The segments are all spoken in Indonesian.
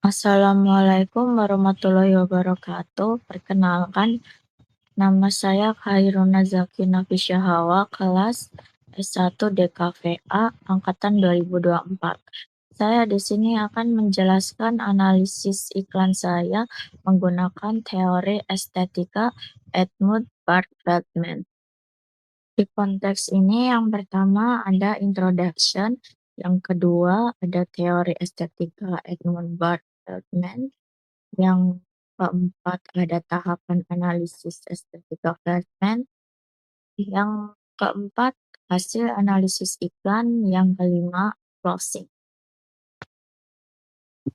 Assalamualaikum warahmatullahi wabarakatuh. Perkenalkan, nama saya Khairuna Zaki Nafisyahawa, kelas S1 DKVA angkatan 2024. Saya di sini akan menjelaskan analisis iklan saya menggunakan teori estetika Edmund Barth-Feldman. Di konteks ini yang pertama ada introduction, yang kedua ada teori estetika Edmund Barth-Feldman, yang keempat ada tahapan analisis estetika Feldman, yang keempat hasil analisis iklan, yang kelima closing.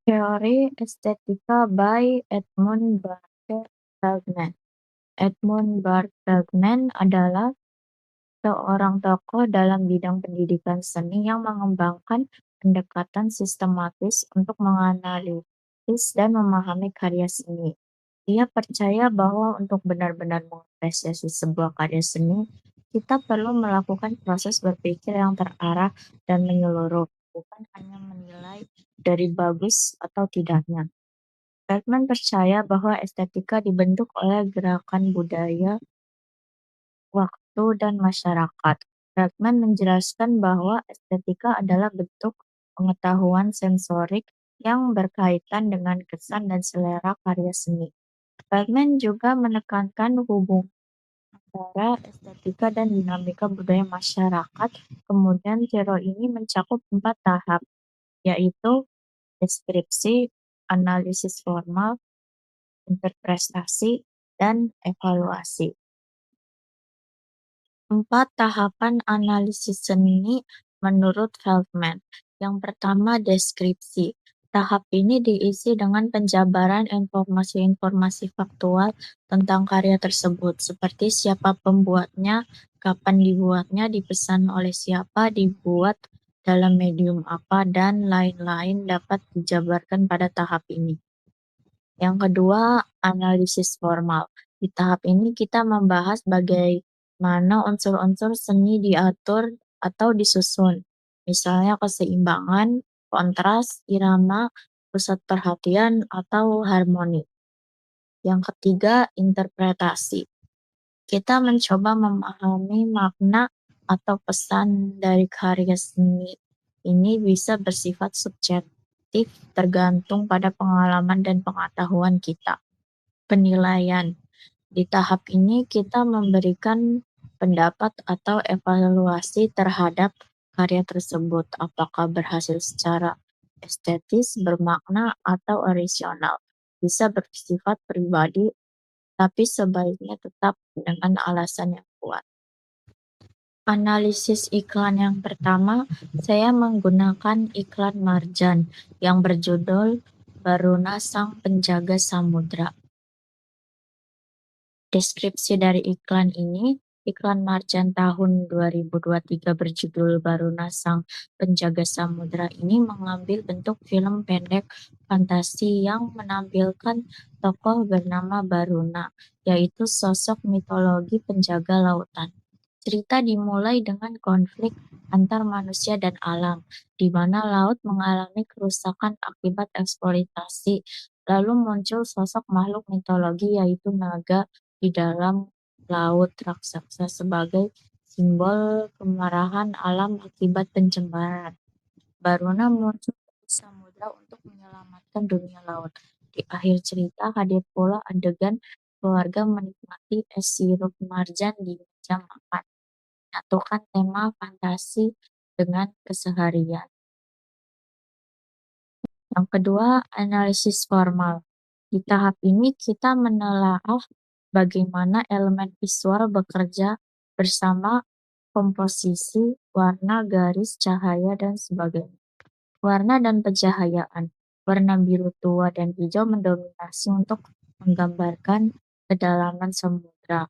Teori estetika by Edmund Barth-Feldman. Edmund Barth-Feldman adalah seorang tokoh dalam bidang pendidikan seni yang mengembangkan pendekatan sistematis untuk menganalisis dan memahami karya seni. Dia percaya bahwa untuk benar-benar mengapresiasi sebuah karya seni, kita perlu melakukan proses berpikir yang terarah dan menyeluruh, bukan hanya menilai dari bagus atau tidaknya. Bergman percaya bahwa estetika dibentuk oleh gerakan budaya, waktu, dan masyarakat. Bergman menjelaskan bahwa estetika adalah bentuk pengetahuan sensorik yang berkaitan dengan kesan dan selera karya seni. Bergman juga menekankan hubungan antara estetika dan dinamika budaya masyarakat. Kemudian teori ini mencakup 4 tahap, yaitu deskripsi, analisis formal, interpretasi, dan evaluasi. 4 tahapan analisis seni menurut Feldman. Yang pertama, deskripsi. Tahap ini diisi dengan penjabaran informasi-informasi faktual tentang karya tersebut, seperti siapa pembuatnya, kapan dibuatnya, dipesan oleh siapa, dibuat dalam medium apa, dan lain-lain dapat dijabarkan pada tahap ini. Yang kedua, analisis formal. Di tahap ini kita membahas bagaimana unsur-unsur seni diatur atau disusun, misalnya keseimbangan, kontras, irama, pusat perhatian, atau harmoni. Yang ketiga, interpretasi. Kita mencoba memahami makna atau pesan dari karya seni ini bisa bersifat subjektif tergantung pada pengalaman dan pengetahuan kita. Penilaian. Di tahap ini kita memberikan pendapat atau evaluasi terhadap karya tersebut, apakah berhasil secara estetis, bermakna, atau orisinal. Bisa bersifat pribadi, tapi sebaiknya tetap dengan alasan yang kuat. Analisis iklan yang pertama, saya menggunakan iklan Marjan yang berjudul Baruna Sang Penjaga Samudra. Deskripsi dari iklan ini, iklan Marjan tahun 2023 berjudul Baruna Sang Penjaga Samudra ini mengambil bentuk film pendek fantasi yang menampilkan tokoh bernama Baruna, yaitu sosok mitologi penjaga lautan. Cerita dimulai dengan konflik antar manusia dan alam, di mana laut mengalami kerusakan akibat eksploitasi. Lalu muncul sosok makhluk mitologi yaitu naga di dalam laut raksasa sebagai simbol kemarahan alam akibat pencemaran. Baruna muncul dari samudra untuk menyelamatkan dunia laut. Di akhir cerita hadir pula adegan keluarga menikmati es sirup marjan di meja makan, menyatukan tema fantasi dengan keseharian. Yang kedua, analisis formal. Di tahap ini kita menelaah bagaimana elemen visual bekerja bersama komposisi, warna, garis, cahaya, dan sebagainya. Warna dan pencahayaan. Warna biru tua dan hijau mendominasi untuk menggambarkan kedalaman samudra,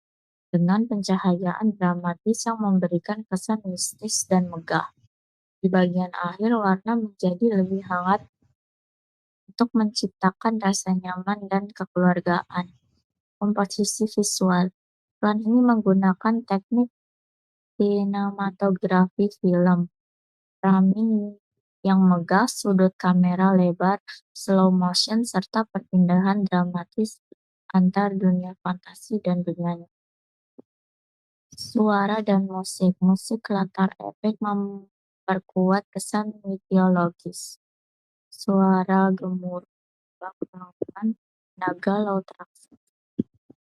dengan pencahayaan dramatis yang memberikan kesan mistis dan megah. Di bagian akhir, warna menjadi lebih hangat untuk menciptakan rasa nyaman dan kekeluargaan. Komposisi visual. Iklan ini menggunakan teknik sinematografi film, framing, yang megah, sudut kamera lebar, slow motion, serta perpindahan dramatis antar dunia fantasi dan dunia nyata. Suara dan musik. Musik latar efek memperkuat kesan mitologis. Suara gemuruh lautan, naga laut raksasa,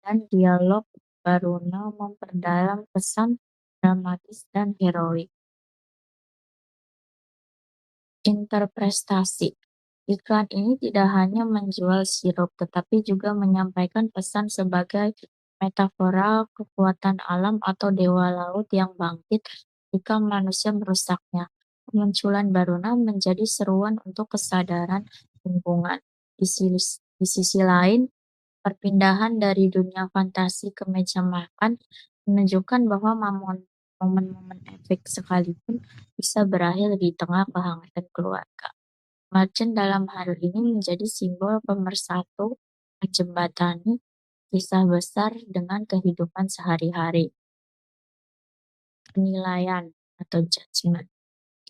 dan dialog Baruna memperdalam kesan dramatis dan heroik. Interpretasi. Iklan ini tidak hanya menjual sirup, tetapi juga menyampaikan pesan sebagai metafora kekuatan alam atau dewa laut yang bangkit jika manusia merusaknya. Kemunculan Baruna menjadi seruan untuk kesadaran lingkungan. Di sisi lain, perpindahan dari dunia fantasi ke meja makan menunjukkan bahwa momen-momen epik sekalipun bisa berakhir di tengah kehangatan keluarga. Merchant dalam hal ini menjadi simbol pemersatu, menjembatani kisah besar dengan kehidupan sehari-hari. Penilaian atau judgement.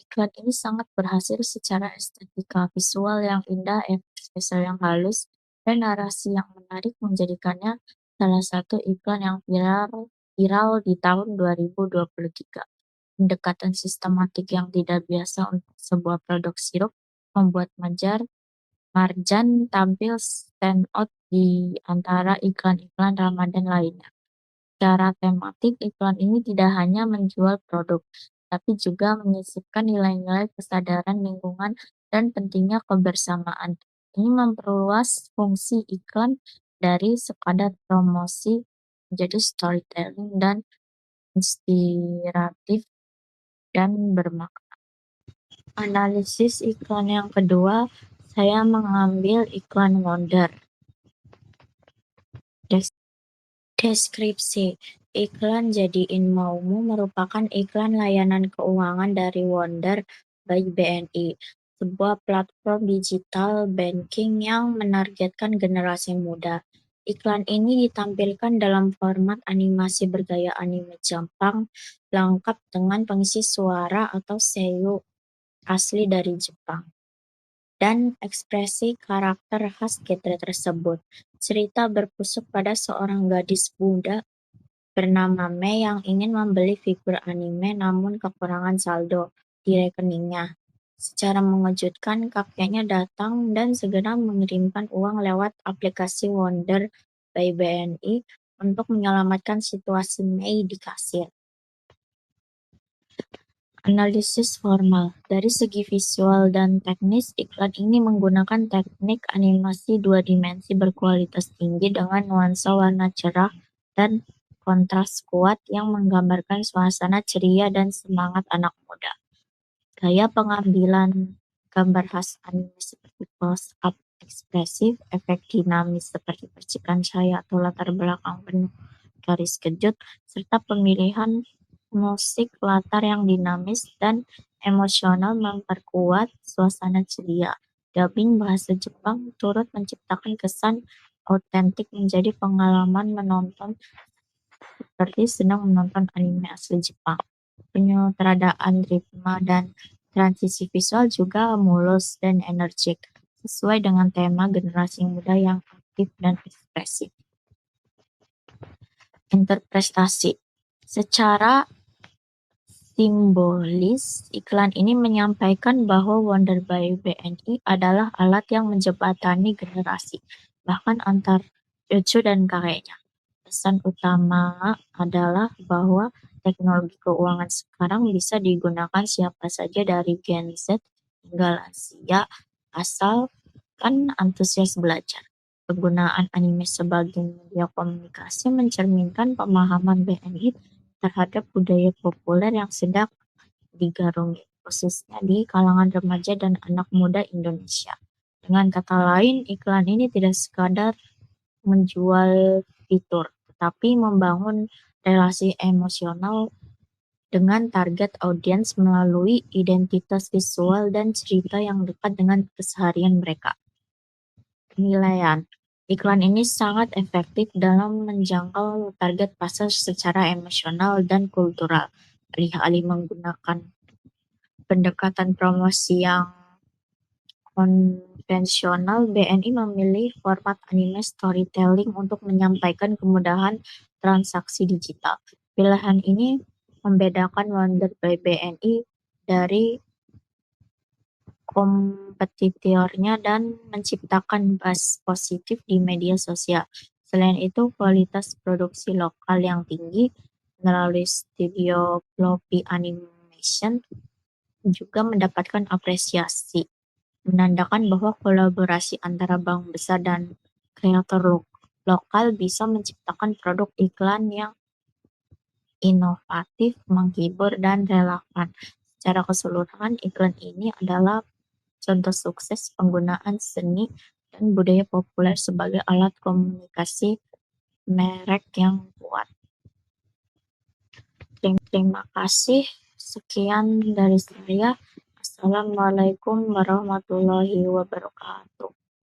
Iklan ini sangat berhasil secara estetika, visual yang indah, efek spesial yang halus, dan narasi yang menarik menjadikannya salah satu iklan yang viral di tahun 2023. Pendekatan sistematik yang tidak biasa untuk sebuah produk sirup membuat Marjan tampil stand out di antara iklan-iklan Ramadan lainnya. Secara tematik, iklan ini tidak hanya menjual produk, tapi juga menyisipkan nilai-nilai kesadaran lingkungan dan pentingnya kebersamaan. Ini memperluas fungsi iklan dari sekadar promosi menjadi storytelling dan inspiratif dan bermakna. Analisis iklan yang kedua, saya mengambil iklan Wonder. Deskripsi. Iklan Jadiin Maumu merupakan iklan layanan keuangan dari Wonder by BNI, sebuah platform digital banking yang menargetkan generasi muda. Iklan ini ditampilkan dalam format animasi bergaya anime Jepang, lengkap dengan pengisi suara atau seiyuu asli dari Jepang dan ekspresi karakter khas genre tersebut. Cerita berpusuk pada seorang gadis muda bernama Mei yang ingin membeli figur anime namun kekurangan saldo di rekeningnya. Secara mengejutkan, kakeknya datang dan segera mengirimkan uang lewat aplikasi Wonder by BNI untuk menyelamatkan situasi Mei di kasir. Analisis formal. Dari segi visual dan teknis, iklan ini menggunakan teknik animasi dua dimensi berkualitas tinggi dengan nuansa warna cerah dan kontras kuat yang menggambarkan suasana ceria dan semangat anak muda. Gaya pengambilan gambar khas anime seperti close-up ekspresif, efek dinamis seperti percikan cahaya atau latar belakang penuh garis kejut, serta pemilihan musik latar yang dinamis dan emosional memperkuat suasana ceria. Dubbing bahasa Jepang turut menciptakan kesan autentik menjadi pengalaman menonton seperti sedang menonton anime asli Jepang. Penyutradaan ritme dan transisi visual juga mulus dan energik, sesuai dengan tema generasi muda yang aktif dan ekspresif. Interpretasi. Secara simbolis, iklan ini menyampaikan bahwa Wonder by BNI adalah alat yang menjembatani generasi, bahkan antar cucu dan kakeknya. Pesan utama adalah bahwa teknologi keuangan sekarang bisa digunakan siapa saja dari Gen Z hingga lansia, asalkan antusias belajar. Penggunaan anime sebagai media komunikasi mencerminkan pemahaman BNI terhadap budaya populer yang sedang digarungi, khususnya di kalangan remaja dan anak muda Indonesia. Dengan kata lain, iklan ini tidak sekadar menjual fitur, tetapi membangun relasi emosional dengan target audiens melalui identitas visual dan cerita yang dekat dengan keseharian mereka. Penilaian. Iklan ini sangat efektif dalam menjangkau target pasar secara emosional dan kultural. Alih-alih menggunakan pendekatan promosi yang konvensional, BNI memilih format anime storytelling untuk menyampaikan kemudahan transaksi digital. Pilihan ini membedakan Wonder by BNI dari kompetitornya dan menciptakan buzz positif di media sosial. Selain itu, kualitas produksi lokal yang tinggi melalui studio Floppy Animation juga mendapatkan apresiasi, menandakan bahwa kolaborasi antara bank besar dan kreator lokal bisa menciptakan produk iklan yang inovatif, menghibur, dan relevan. Secara keseluruhan, iklan ini adalah contoh sukses penggunaan seni dan budaya populer sebagai alat komunikasi merek yang kuat. Terima kasih. Sekian dari saya. Assalamualaikum warahmatullahi wabarakatuh.